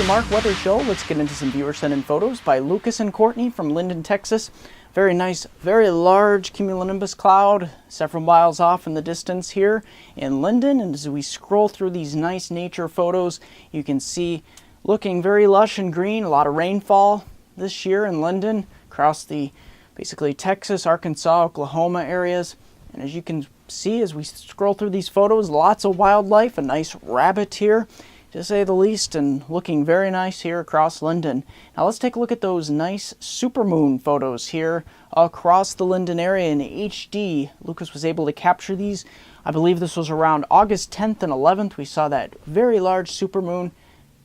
MeteoMark Weather Show. Let's get into some viewer sent in photos by Lucas and Courtney from Linden, Texas. Very nice, very large cumulonimbus cloud several miles off in the distance here in Linden. And as we scroll through these nice nature photos, you can see looking very lush and green, a lot of rainfall this year in Linden across the basically Texas, Arkansas, Oklahoma areas. And as you can see as we scroll through these photos, lots of wildlife, a nice rabbit here to say the least, and looking very nice here across Linden. Now let's take a look at those nice supermoon photos here across the Linden area in HD. Lucas was able to capture these. I believe this was around August 10th and 11th. We saw that very large supermoon.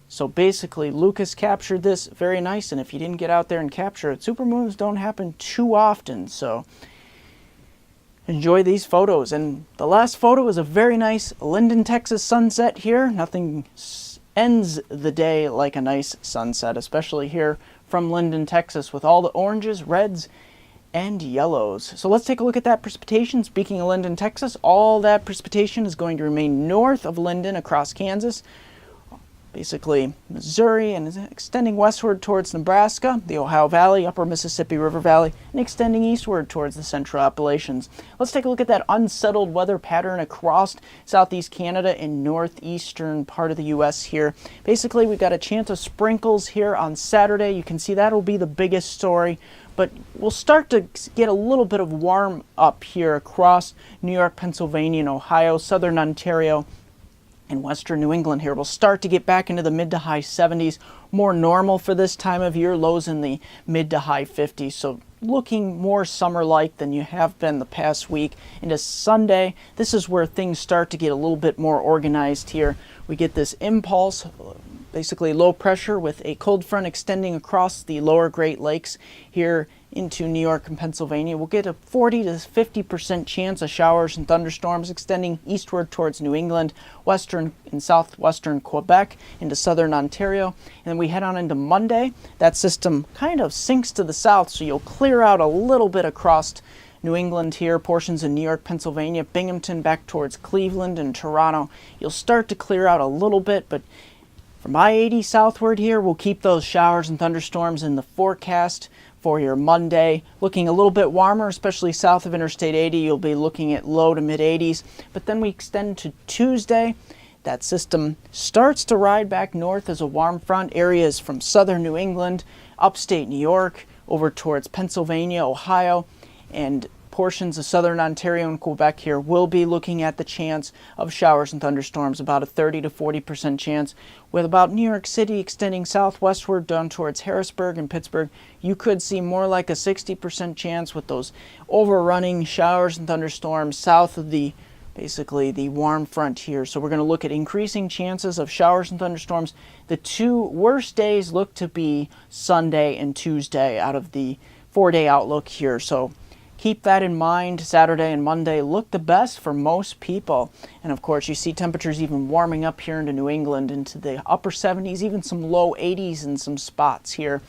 So basically Lucas captured this very nice, and if you didn't get out there and capture it, supermoons don't happen too often, so enjoy these photos. And the last photo is a very nice Linden, Texas sunset here. Nothing ends the day like a nice sunset, especially here from Linden, Texas, with all the oranges, reds, and yellows. So let's take a look at that precipitation. Speaking of Linden, Texas, all that precipitation is going to remain north of Linden across Kansas, basically Missouri, and is extending westward towards Nebraska, the Ohio Valley, upper Mississippi River Valley, and extending eastward towards the central Appalachians. Let's take a look at that unsettled weather pattern across southeast Canada and northeastern part of the U.S. here. Basically, we've got a chance of sprinkles here on Saturday. You can see that'll be the biggest story, but we'll start to get a little bit of warm up here across New York, Pennsylvania, and Ohio, southern Ontario, and western New England here. We'll start to get back into the mid to high 70s, more normal for this time of year, lows in the mid to high 50s. So looking more summer-like than you have been the past week. Into Sunday, this is where things start to get a little bit more organized here. We get this impulse, basically low pressure with a cold front extending across the lower Great Lakes here into New York and Pennsylvania. We'll get a 40 to 50% chance of showers and thunderstorms extending eastward towards New England, western and southwestern Quebec, into southern Ontario. And then we head on into Monday. That system kind of sinks to the south, so you'll clear out a little bit across New England here, portions of New York, Pennsylvania, Binghamton back towards Cleveland and Toronto. You'll start to clear out a little bit, but from I-80 southward here, we'll keep those showers and thunderstorms in the forecast for your Monday. Looking a little bit warmer, especially south of Interstate 80. You'll be looking at low to mid 80s. But then we extend to Tuesday. That system starts to ride back north as a warm front. Areas from southern New England, upstate New York, over towards Pennsylvania, Ohio, and portions of southern Ontario and Quebec here will be looking at the chance of showers and thunderstorms, about a 30 to 40% chance, with about New York City extending southwestward down towards Harrisburg and Pittsburgh. You could see more like a 60% chance with those overrunning showers and thunderstorms south of the basically the warm front here. So we're going to look at increasing chances of showers and thunderstorms. The two worst days look to be Sunday and Tuesday out of the 4-day outlook here. So keep that in mind. Saturday and Monday look the best for most people. And of course, you see temperatures even warming up here into New England, into the upper 70s, even some low 80s in some spots here,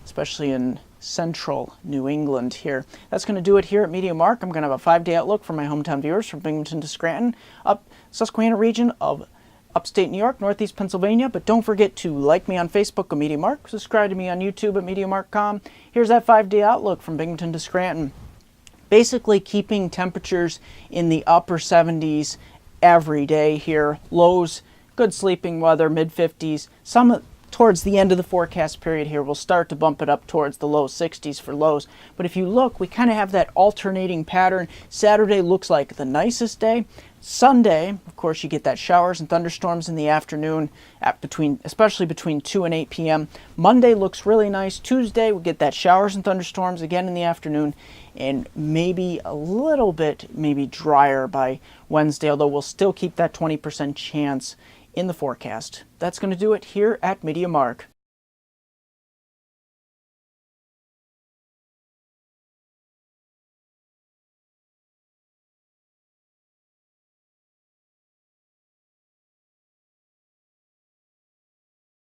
especially in central New England here. That's going to do it here at MeteoMark. I'm going to have a 5-day outlook for my hometown viewers from Binghamton to Scranton, up Susquehanna region of upstate New York, northeast Pennsylvania. But don't forget to like me on Facebook at MeteoMark, subscribe to me on YouTube at MeteoMark.com. Here's that 5-day outlook from Binghamton to Scranton. Basically keeping temperatures in the upper 70s every day here. Lows, good sleeping weather, mid 50s. Some towards the end of the forecast period here, we'll start to bump it up towards the low 60s for lows. But if you look, we kind of have that alternating pattern. Saturday looks like the nicest day. Sunday, of course, you get that showers and thunderstorms in the afternoon, especially between 2 and 8 p.m. Monday looks really nice. Tuesday, we get that showers and thunderstorms again in the afternoon, and maybe a little bit drier by Wednesday, although we'll still keep that 20% chance in the forecast. That's going to do it here at MeteoMark.